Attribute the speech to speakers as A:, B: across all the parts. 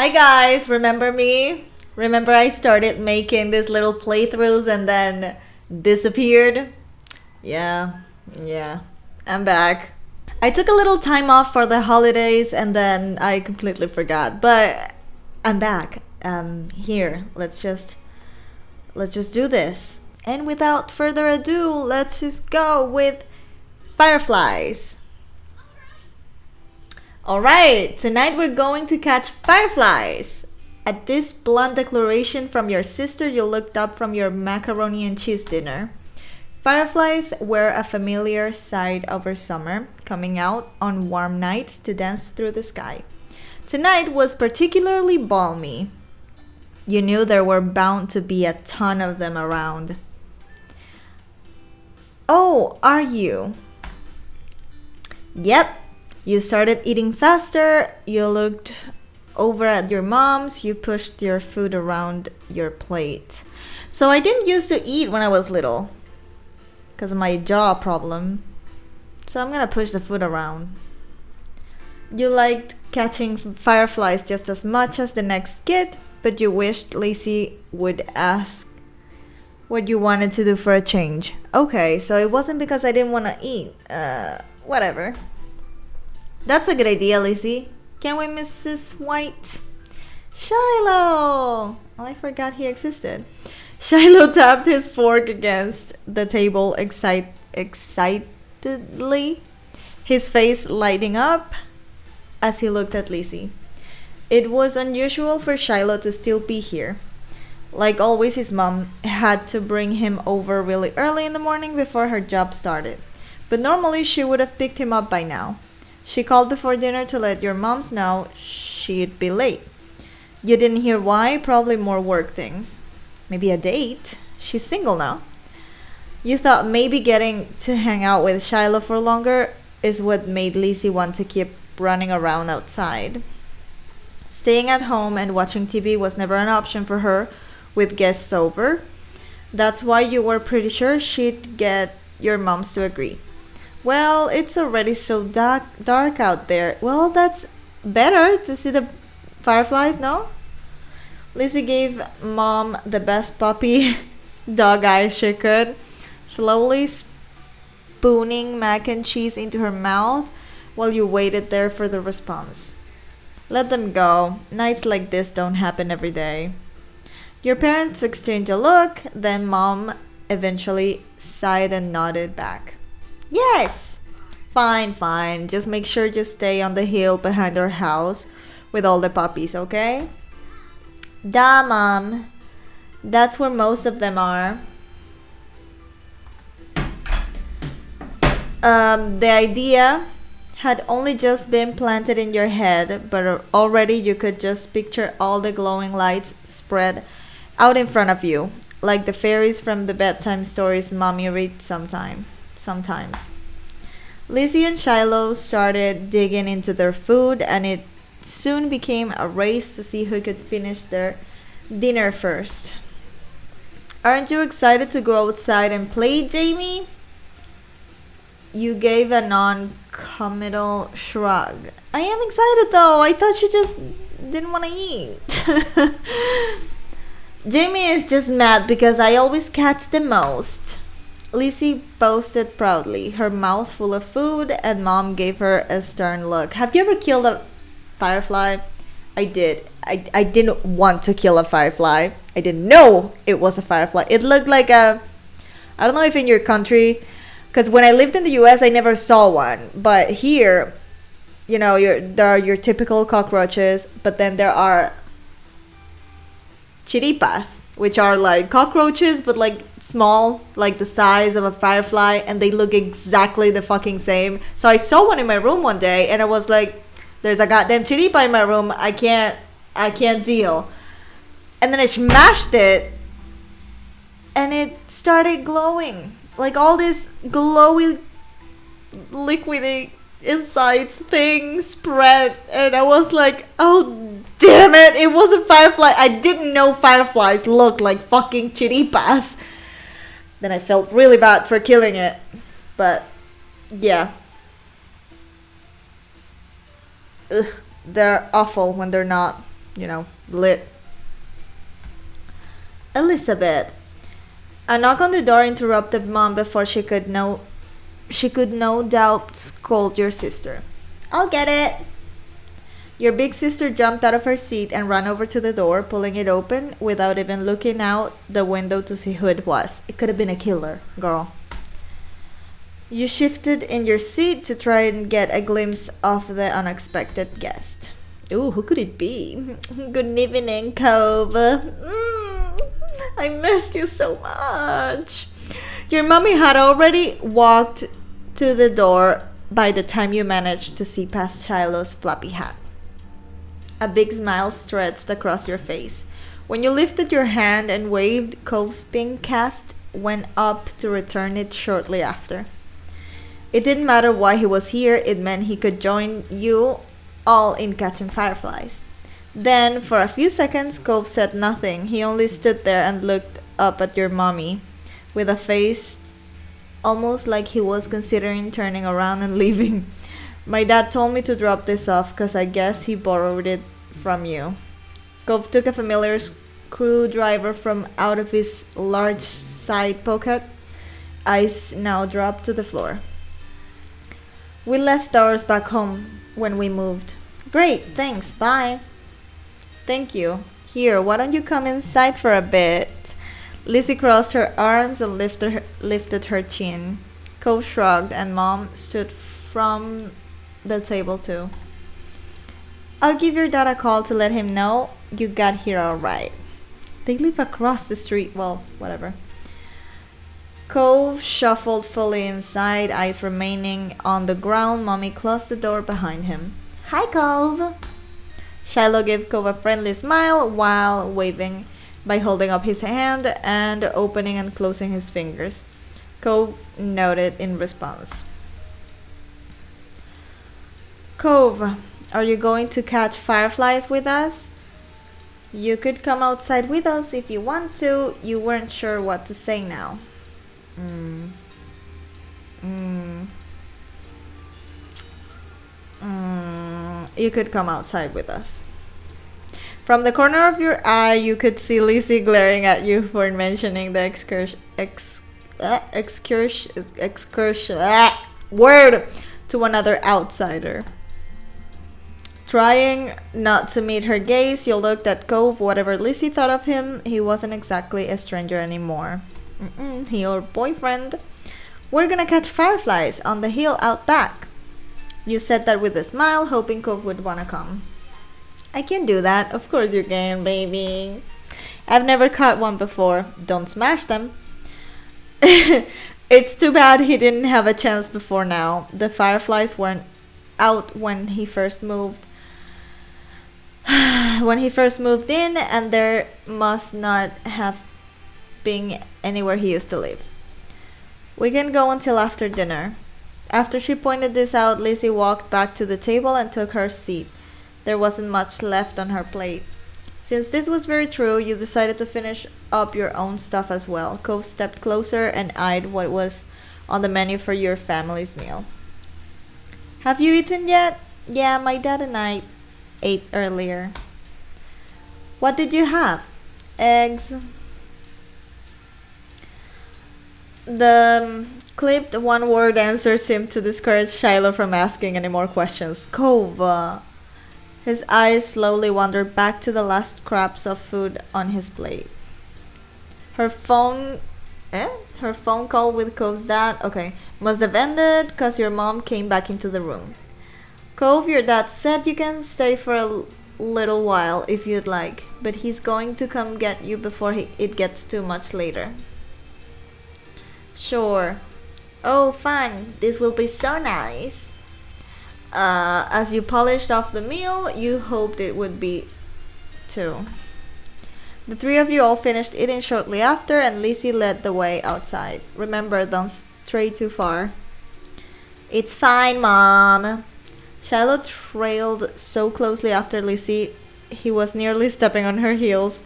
A: Hi guys, remember me? Remember I started making these little playthroughs and then disappeared? Yeah, I'm back. I took a little time off for the holidays and then I completely forgot, but I'm back. Here, let's just do this. And without further ado, let's just go with fireflies. Alright, tonight we're going to catch fireflies. At this blunt declaration from your sister you looked up from your macaroni and cheese dinner. Fireflies were a familiar sight over summer, coming out on warm nights to dance through the sky. Tonight was particularly balmy. You knew there were bound to be a ton of them around. Oh, are you? Yep. You started eating faster, you looked over at your mom's, you pushed your food around your plate. So I didn't used to eat when I was little because of my jaw problem. So I'm gonna push the food around. You liked catching fireflies just as much as the next kid, but you wished Lacey would ask what you wanted to do for a change. Okay, so it wasn't because I didn't want to eat. Whatever. That's a good idea, Lizzie. Can we, Mrs. White? Shiloh! Oh, I forgot he existed. Shiloh tapped his fork against the table excitedly, his face lighting up as he looked at Lizzie. It was unusual for Shiloh to still be here. Like always, his mom had to bring him over really early in the morning before her job started. But normally she would have picked him up by now. She called before dinner to let your moms know she'd be late. You didn't hear why, probably more work things. Maybe a date. She's single now. You thought maybe getting to hang out with Shiloh for longer is what made Lizzie want to keep running around outside. Staying at home and watching TV was never an option for her with guests over. That's why you were pretty sure she'd get your moms to agree. Well, it's already so dark out there. Well, that's better to see the fireflies, no? Lizzie gave Mom the best puppy dog eyes she could, slowly spooning mac and cheese into her mouth while you waited there for the response. Let them go. Nights like this don't happen every day. Your parents exchanged a look, then Mom eventually sighed and nodded back. Yes! Fine. Just make sure to stay on the hill behind our house with all the puppies, okay? Duh, Mom. That's where most of them are. The idea had only just been planted in your head, but already you could just picture all the glowing lights spread out in front of you, like the fairies from the bedtime stories Mommy reads sometimes. Lizzie and Shiloh started digging into their food, and it soon became a race to see who could finish their dinner first. Aren't you excited to go outside and play, Jamie? You gave a non-committal shrug. I am excited though. I thought you just didn't want to eat. Jamie is just mad because I always catch the most. Lizzie boasted proudly, her mouth full of food, and Mom gave her a stern look. Have you ever killed a firefly? I did. I didn't want to kill a firefly. I didn't know it was a firefly. It looked like a... I don't know if in your country... Because when I lived in the US, I never saw one. But here, you know, there are your typical cockroaches, but then there are chiripas, which are like cockroaches, but like small, like the size of a firefly, and they look exactly the fucking same. So I saw one in my room one day, and I was like, there's a goddamn chiripa in my room. I can't deal. And then I smashed it, and it started glowing. Like all this glowy, liquidy insides thing spread, and I was like, oh damn it, it was a firefly. I didn't know fireflies look like fucking chiripas. Then I felt really bad for killing it, but yeah. Ugh, they're awful when they're not. lit. Elizabeth. A knock on the door interrupted Mom before she could no doubt scold your sister. I'll get it. Your big sister jumped out of her seat and ran over to the door, pulling it open without even looking out the window to see who it was. It could have been a killer, girl. You shifted in your seat to try and get a glimpse of the unexpected guest. Ooh, who could it be? Good evening, Cove. I missed you so much. Your mommy had already walked to the door by the time you managed to see past Shiloh's floppy hat. A big smile stretched across your face. When you lifted your hand and waved, Cove's pink cast went up to return it shortly after. It didn't matter why he was here, it meant he could join you all in catching fireflies. Then, for a few seconds, Cove said nothing. He only stood there and looked up at your mommy, with a face almost like he was considering turning around and leaving. My dad told me to drop this off because I guess he borrowed it from you. Cove took a familiar screwdriver from out of his large side pocket. Eyes now dropped to the floor. We left ours back home when we moved. Great, thanks, bye. Thank you. Here, why don't you come inside for a bit? Lizzie crossed her arms and lifted her chin. Cove shrugged and Mom stood from the table too. I'll give your dad a call to let him know you got here alright. They live across the street. Well, whatever. Cove shuffled fully inside, eyes remaining on the ground. Mommy closed the door behind him. Hi, Cove. Shiloh gave Cove a friendly smile while waving by holding up his hand and opening and closing his fingers. Cove nodded in response. Cove, are you going to catch fireflies with us? You could come outside with us if you want to. You weren't sure what to say now. You could come outside with us. From the corner of your eye, you could see Lizzie glaring at you for mentioning the excursion word to another outsider. Trying not to meet her gaze, you looked at Cove. Whatever Lizzie thought of him, he wasn't exactly a stranger anymore. Your boyfriend. We're gonna catch fireflies on the hill out back. You said that with a smile, hoping Cove would wanna come. I can do that. Of course you can, baby. I've never caught one before. Don't smash them. It's too bad he didn't have a chance before now. The fireflies weren't out when he first moved. When he first moved in, and there must not have been anywhere he used to live. We can go until after dinner. After she pointed this out, Lizzie walked back to the table and took her seat. There wasn't much left on her plate. Since this was very true, you decided to finish up your own stuff as well. Cove stepped closer and eyed what was on the menu for your family's meal. Have you eaten yet? Yeah, my dad and I ate earlier. What did you have? Eggs. The clipped one-word answer seemed to discourage Shiloh from asking any more questions. Cove. His eyes slowly wandered back to the last scraps of food on his plate. Her phone call with Cove's dad? Okay. Must have ended because your mom came back into the room. Cove, your dad said you can stay for a little while if you'd like, but he's going to come get you before it gets too much later. Sure. Oh, fun. This will be so nice. As you polished off the meal, you hoped it would be too. The three of you all finished eating shortly after, and Lizzie led the way outside. Remember, don't stray too far. It's fine, Mom. Shiloh trailed so closely after Lizzie, he was nearly stepping on her heels.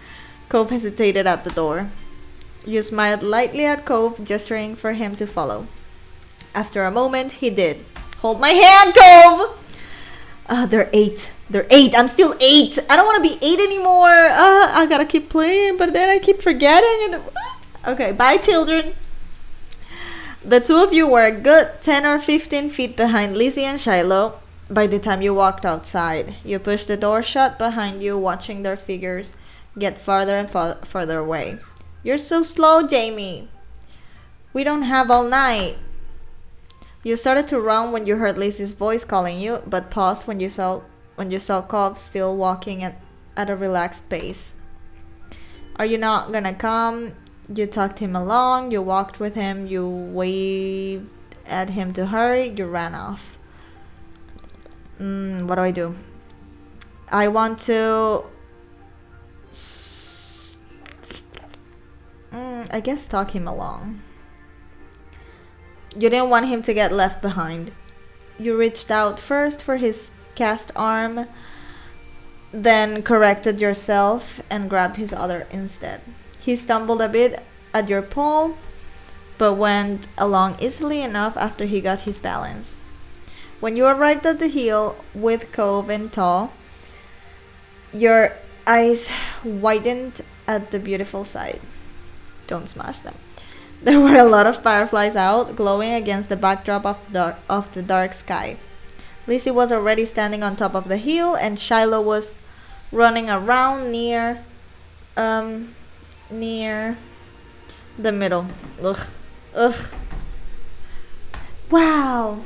A: Cove hesitated at the door. You smiled lightly at Cove, gesturing for him to follow. After a moment, he did. Hold my hand, Cove! They're 8. They're 8. I'm still 8. I don't want to be 8 anymore. I gotta keep playing, but then I keep forgetting. And okay, bye, children. The two of you were a good 10 or 15 feet behind Lizzie and Shiloh by the time you walked outside. You pushed the door shut behind you, watching their figures get farther and farther away. You're so slow, Jamie. We don't have all night. You started to run when you heard Lizzie's voice calling you, but paused when you saw Cobb still walking at a relaxed pace. Are you not gonna come? You tugged him along, you walked with him, you waved at him to hurry, you ran off. What do I do? I want to... I guess talk him along. You didn't want him to get left behind. You reached out first for his cast arm, then corrected yourself and grabbed his other instead. He stumbled a bit at your pole, but went along easily enough after he got his balance. When you arrived at the hill with Cove in tow, your eyes widened at the beautiful sight. Don't smash them. There were a lot of fireflies out, glowing against the backdrop of the dark sky. Lizzie was already standing on top of the hill, and Shiloh was running around near the middle. Ugh. Wow.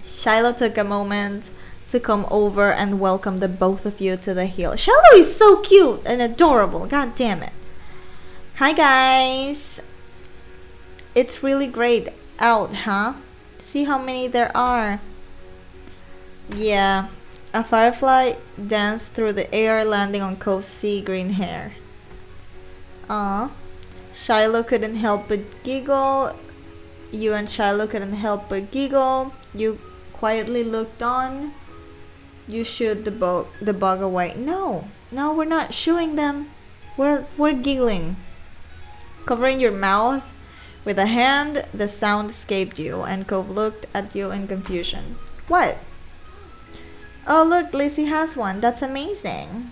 A: Shiloh took a moment to come over and welcome the both of you to the hill. Shiloh is so cute and adorable. God damn it. Hi, guys. It's really great out, huh? See how many there are. Yeah. A firefly danced through the air, landing on Cove's sea green hair. Shiloh couldn't help but giggle. You and Shiloh couldn't help but giggle. You quietly looked on. You shooed the bug away. No, we're not shooing them. We're giggling. Covering your mouth with a hand, the sound escaped you, and Cove looked at you in confusion. What? Oh, look, Lizzie has one. That's amazing.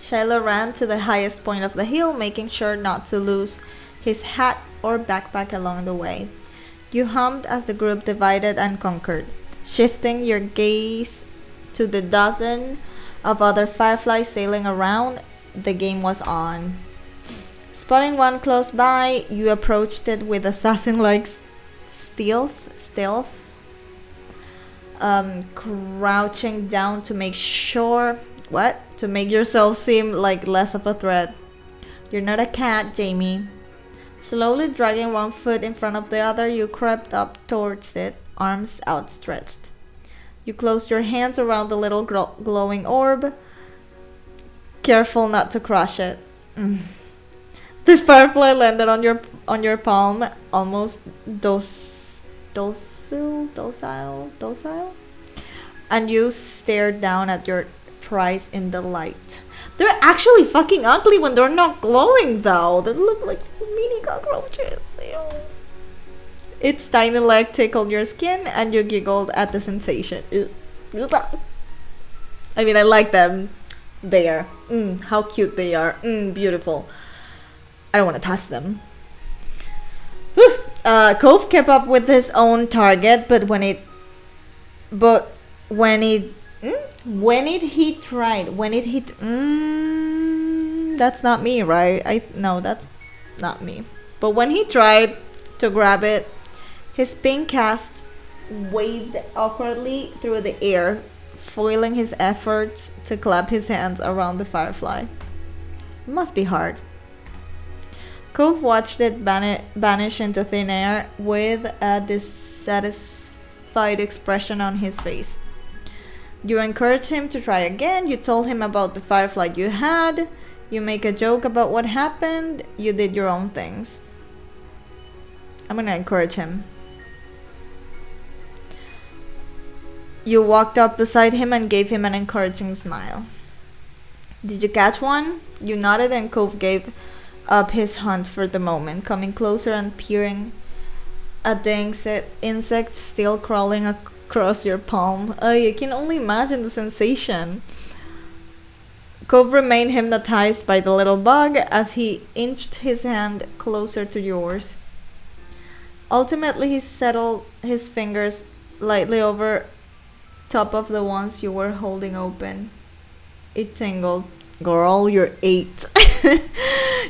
A: Shiloh ran to the highest point of the hill, making sure not to lose his hat or backpack along the way. You hummed as the group divided and conquered, shifting your gaze to the dozen of other fireflies sailing around. The game was on. Spotting one close by, you approached it with assassin-like stealth, crouching down to make yourself seem like less of a threat. You're not a cat, Jamie. Slowly dragging one foot in front of the other, you crept up towards it, arms outstretched. You closed your hands around the little glowing orb, careful not to crush it. The firefly landed on your palm, almost docile, and you stared down at your prize in delight. They're actually fucking ugly when they're not glowing, though. They look like mini cockroaches. Ew. Its tiny leg tickled your skin, and you giggled at the sensation. I mean, I like them. There. How cute they are. Beautiful. I don't want to touch them. Cove kept up with his own target, but when it hit, that's not me, right? No, that's not me. But when he tried to grab it, his pink cast waved awkwardly through the air, foiling his efforts to clap his hands around the firefly. It must be hard. Cove watched it vanish into thin air with a dissatisfied expression on his face. You encouraged him to try again. You told him about the firefly you had. You make a joke about what happened. You did your own things. I'm gonna encourage him. You walked up beside him and gave him an encouraging smile. Did you catch one? You nodded, and Cove gave up his hunt for the moment, coming closer and peering at the insect still crawling across your palm. I can only imagine the sensation. Cove remained hypnotized by the little bug as he inched his hand closer to yours. Ultimately, he settled his fingers lightly over top of the ones you were holding open. It tingled. Girl, you're 8.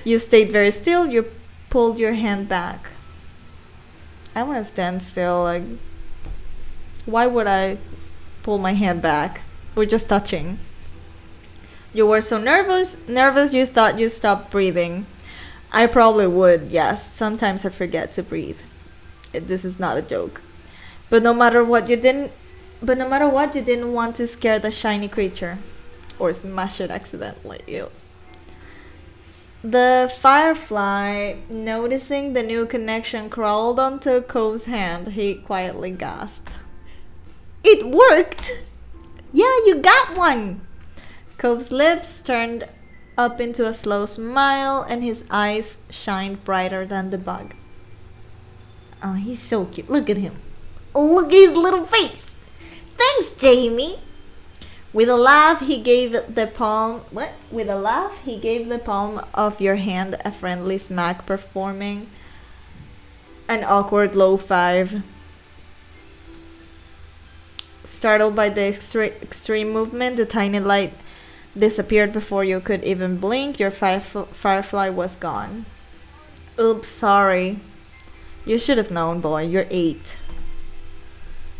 A: You stayed very still. You pulled your hand back. I want to stand still. Like, why would I pull my hand back? We're just touching. You were so nervous you thought you stopped breathing. I probably would, yes. Sometimes I forget to breathe. This is not a joke. But no matter what, you didn't want to scare the shiny creature or smash it accidentally. Ew. The firefly, noticing the new connection, crawled onto Cove's hand. He quietly gasped. It worked! Yeah, you got one! Cove's lips turned up into a slow smile and his eyes shined brighter than the bug. Oh, he's so cute. Look at him. Look at his little face. Thanks, Jamie. With a laugh, he gave the palm of your hand a friendly smack, performing an awkward low 5. Startled by the extreme movement, the tiny light disappeared before you could even blink. Your firefly was gone. Oops, sorry. You should have known, boy. You're 8.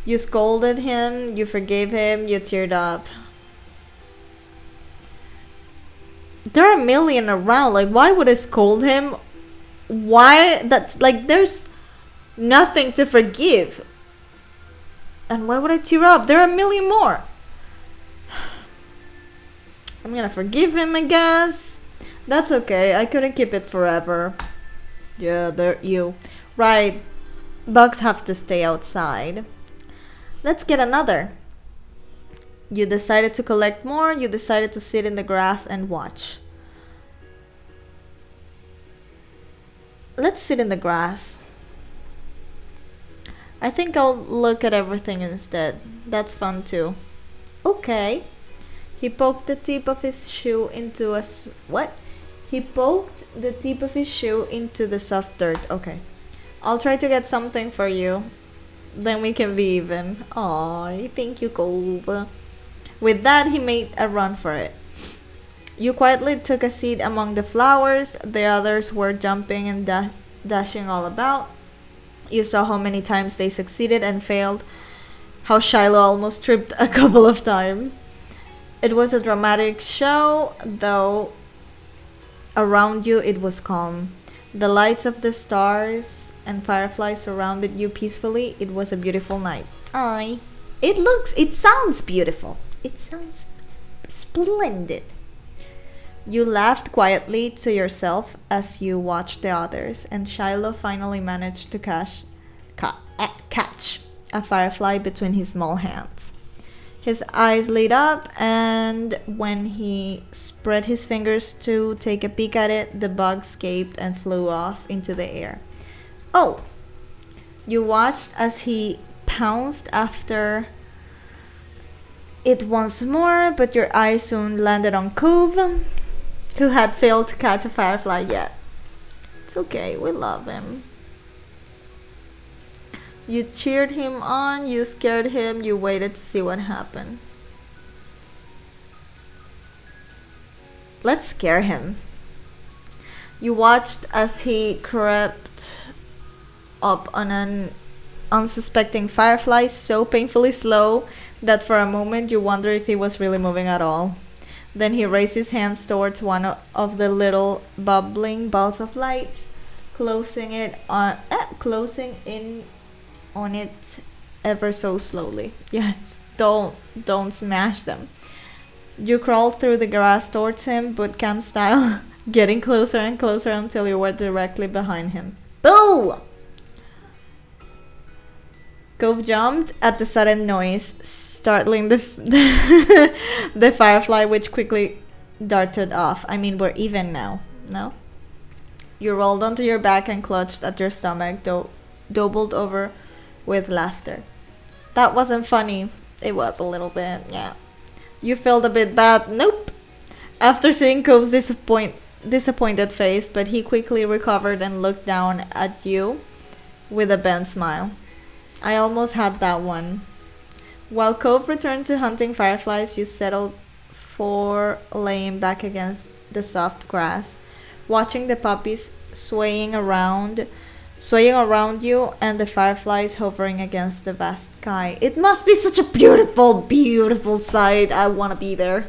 A: You scolded him, you forgave him, you teared up. There are a million around. Like, why would I scold him? Why? That's like, there's nothing to forgive. And why would I tear up? There are a million more. I'm gonna forgive him, I guess. That's okay. I couldn't keep it forever. Yeah, there you. Right. Bugs have to stay outside. Let's get another. You decided to collect more. You decided to sit in the grass and watch. Let's sit in the grass. I think I'll look at everything instead. That's fun too. Okay. He poked the tip of his shoe into He poked the tip of his shoe into the soft dirt. Okay. I'll try to get something for you. Then we can be even. Aw, thank you, Cove. With that, he made a run for it. You quietly took a seat among the flowers. The others were jumping and dashing all about. You saw how many times they succeeded and failed. How Shiloh almost tripped a couple of times. It was a dramatic show, though around you it was calm. The lights of the stars and fireflies surrounded you peacefully. It was a beautiful night. Aye. It sounds beautiful. It sounds splendid. You laughed quietly to yourself as you watched the others, and Shiloh finally managed to catch a firefly between his small hands. His eyes lit up, and when he spread his fingers to take a peek at it, the bug escaped and flew off into the air. Oh! You watched as he pounced after it once more, but your eyes soon landed on Cove, who had failed to catch a firefly yet. It's okay, we love him. You cheered him on, you scared him, you waited to see what happened. Let's scare him. You watched as he crept up on an unsuspecting firefly, so painfully slow that for a moment you wondered if he was really moving at all. Then he raised his hands towards one of the little bubbling balls of light, closing in on it ever so slowly. Yes, don't smash them. You crawled through the grass towards him, boot camp style, getting closer and closer until you were directly behind him. Boo! Cove jumped at the sudden noise, startling the firefly, which quickly darted off. I mean, we're even now, no? You rolled onto your back and clutched at your stomach, doubled over with laughter. That wasn't funny. It was a little bit, yeah. You felt a bit bad. Nope. After seeing Cove's disappointed face, but he quickly recovered and looked down at you with a bent smile. I almost had that one. While Cove returned to hunting fireflies, you settled for laying back against the soft grass, watching the puppies swaying around you and the fireflies hovering against the vast sky. It must be such a beautiful, beautiful sight. I want to be there.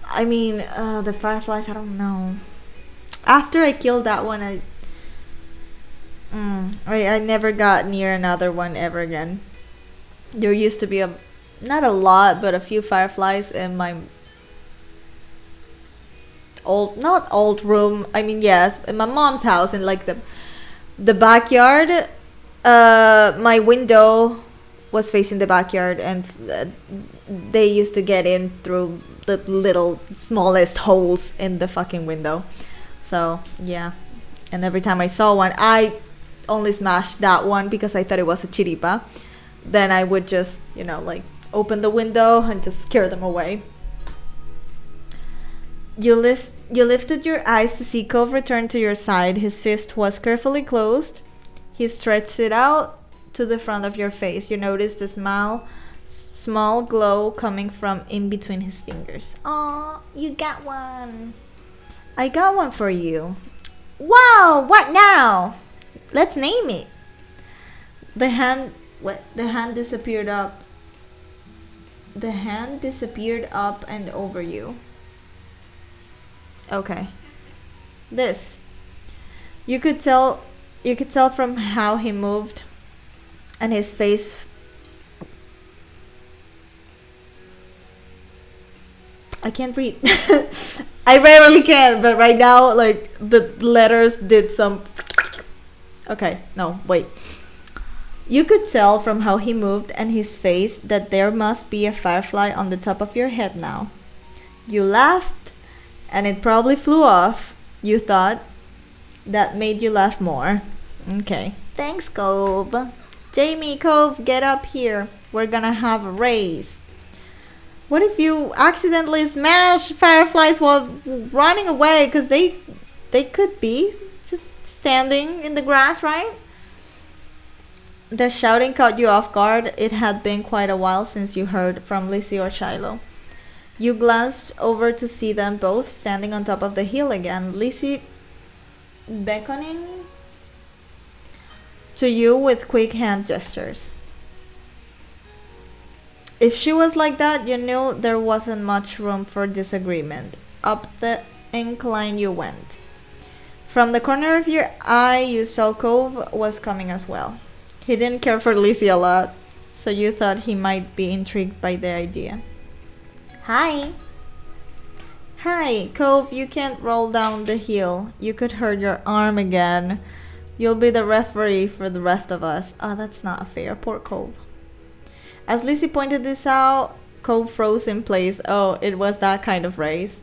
A: I mean, the fireflies, I don't know. After I killed that one, I never got near another one ever again. There used to be not a lot, but a few fireflies in my not old room. I mean, yes, in my mom's house, in like the backyard. My window was facing the backyard, and they used to get in through the little smallest holes in the fucking window. So yeah, and every time I saw one, I only smashed that one because I thought it was a chiripa. Then I would just, like open the window and just scare them away. You lifted your eyes to see Cove return to your side. His fist was carefully closed. He stretched it out to the front of your face. You noticed a small glow coming from in between his fingers. Aw, you got one. I got one for you. Wow, what now? Let's name it. The hand disappeared up. The hand disappeared up and over you. Okay. This. You could tell from how he moved and his face. I can't read. I rarely can, but right now, like, the letters did some. Okay, no, wait. You could tell from how he moved and his face that there must be a firefly on the top of your head now. You laughed, and it probably flew off. You thought that made you laugh more. Okay. Thanks, Cove. Jamie, Cove, get up here. We're gonna have a race. What if you accidentally smash fireflies while running away? Because they could be just standing in the grass, right? The shouting caught you off guard. It had been quite a while since you heard from Lizzie or Shiloh. You glanced over to see them both standing on top of the hill again. Lizzie beckoning to you with quick hand gestures. If she was like that, you knew there wasn't much room for disagreement. Up the incline you went. From the corner of your eye, you saw Cove was coming as well. He didn't care for Lizzie a lot, so you thought he might be intrigued by the idea. Hi. Hi, Cove, you can't roll down the hill. You could hurt your arm again. You'll be the referee for the rest of us. Oh, that's not fair. Poor Cove. As Lizzie pointed this out, Cove froze in place. Oh, it was that kind of race.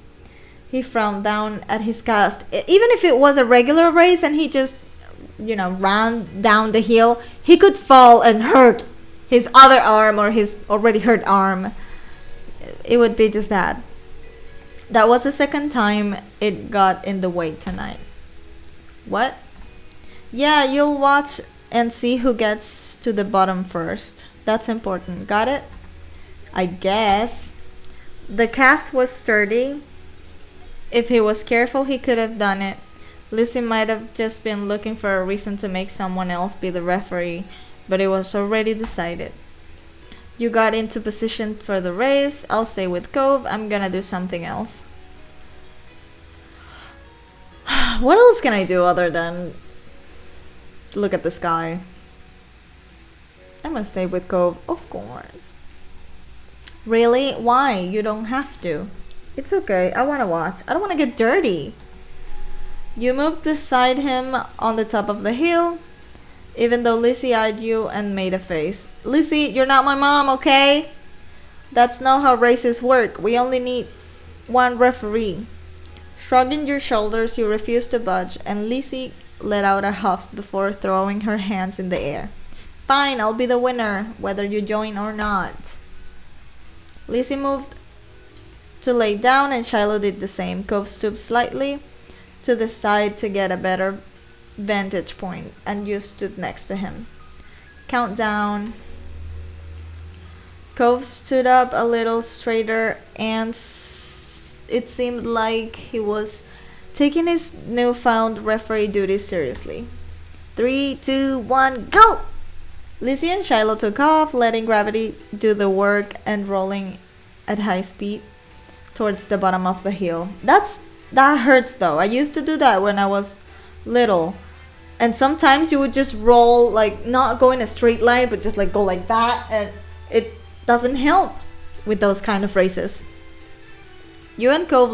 A: He frowned down at his cast. Even if it was a regular race and he just, ran down the hill, he could fall and hurt his other arm or his already hurt arm. It would be just bad. That was the second time it got in the way tonight. What? Yeah, you'll watch and see who gets to the bottom first. That's important. Got it? I guess. The cast was sturdy. If he was careful, he could have done it. Lizzie might have just been looking for a reason to make someone else be the referee, but it was already decided. You got into position for the race. I'll stay with Cove. I'm gonna do something else. What else can I do other than look at the sky? I'm gonna stay with Cove, of course. Really? Why? You don't have to. It's okay. I wanna watch. I don't wanna get dirty. You moved beside him on the top of the hill, even though Lizzie eyed you and made a face. Lizzie, you're not my mom, okay? That's not how races work. We only need one referee. Shrugging your shoulders, you refused to budge, and Lizzie let out a huff before throwing her hands in the air. Fine, I'll be the winner, whether you join or not. Lizzie moved to lay down and Shiloh did the same. Cove stooped slightly to the side to get a better vantage point, and you stood next to him. Countdown. Cove stood up a little straighter and it seemed like he was taking his newfound referee duties seriously. 3, 2, 1, go! Lizzie and Shiloh took off, letting gravity do the work and rolling at high speed towards the bottom of the hill. That hurts though. I used to do that when I was little. And sometimes you would just roll, like not go in a straight line, but just like go like that, and it doesn't help with those kind of races. You and Cove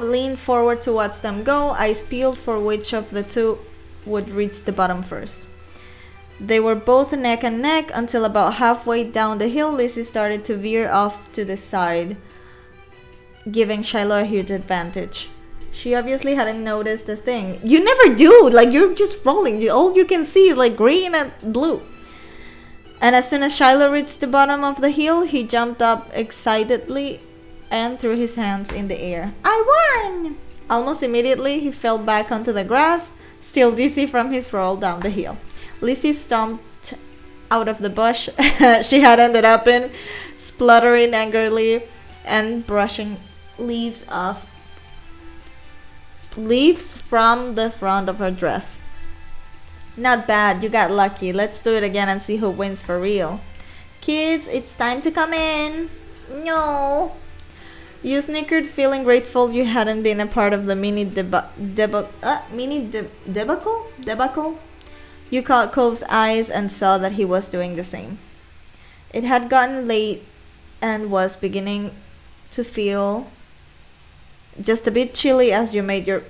A: leaned forward to watch them go, eyes peeled for which of the two would reach the bottom first. They were both neck and neck until about halfway down the hill, Lizzie started to veer off to the side, giving Shiloh a huge advantage. She obviously hadn't noticed a thing. You never do! Like, you're just rolling. All you can see is like green and blue. And as soon as Shiloh reached the bottom of the hill, he jumped up excitedly and threw his hands in the air. I won! Almost immediately, he fell back onto the grass, still dizzy from his roll down the hill. Lizzie stomped out of the bush she had ended up in, spluttering angrily and brushing leaves from the front of her dress. Not bad, you got lucky. Let's do it again and see who wins for real. Kids, it's time to come in. No. You snickered, feeling grateful you hadn't been a part of the mini debacle. You caught Cove's eyes and saw that he was doing the same. It had gotten late and was beginning to feel just a bit chilly as you made your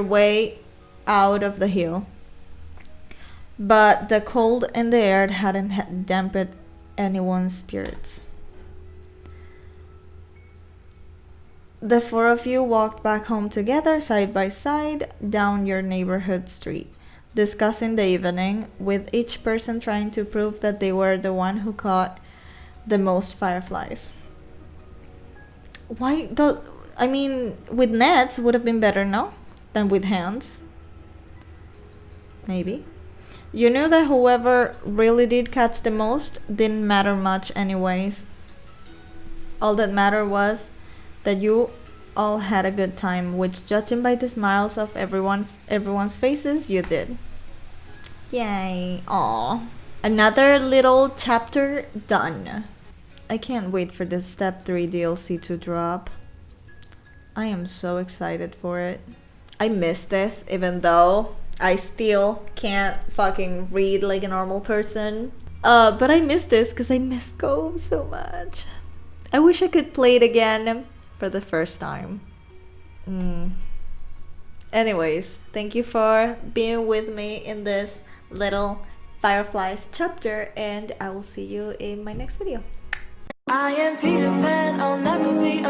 A: way out of the hill. But the cold in the air hadn't dampened anyone's spirits. The four of you walked back home together, side by side, down your neighborhood street, discussing the evening, with each person trying to prove that they were the one who caught the most fireflies. With nets would have been better, no? Than with hands. Maybe. You knew that whoever really did catch the most didn't matter much anyways. All that mattered was that you all had a good time, which, judging by the smiles of everyone's faces, you did. Yay. Aw. Another little chapter done. I can't wait for the Step 3 DLC to drop. I am so excited for it. I miss this, even though I still can't fucking read like a normal person. But I miss this because I miss Cove so much. I wish I could play it again for the first time. Anyways, thank you for being with me in this little Fireflies chapter, and I will see you in my next video.
B: I am Peter Pan, I'll never be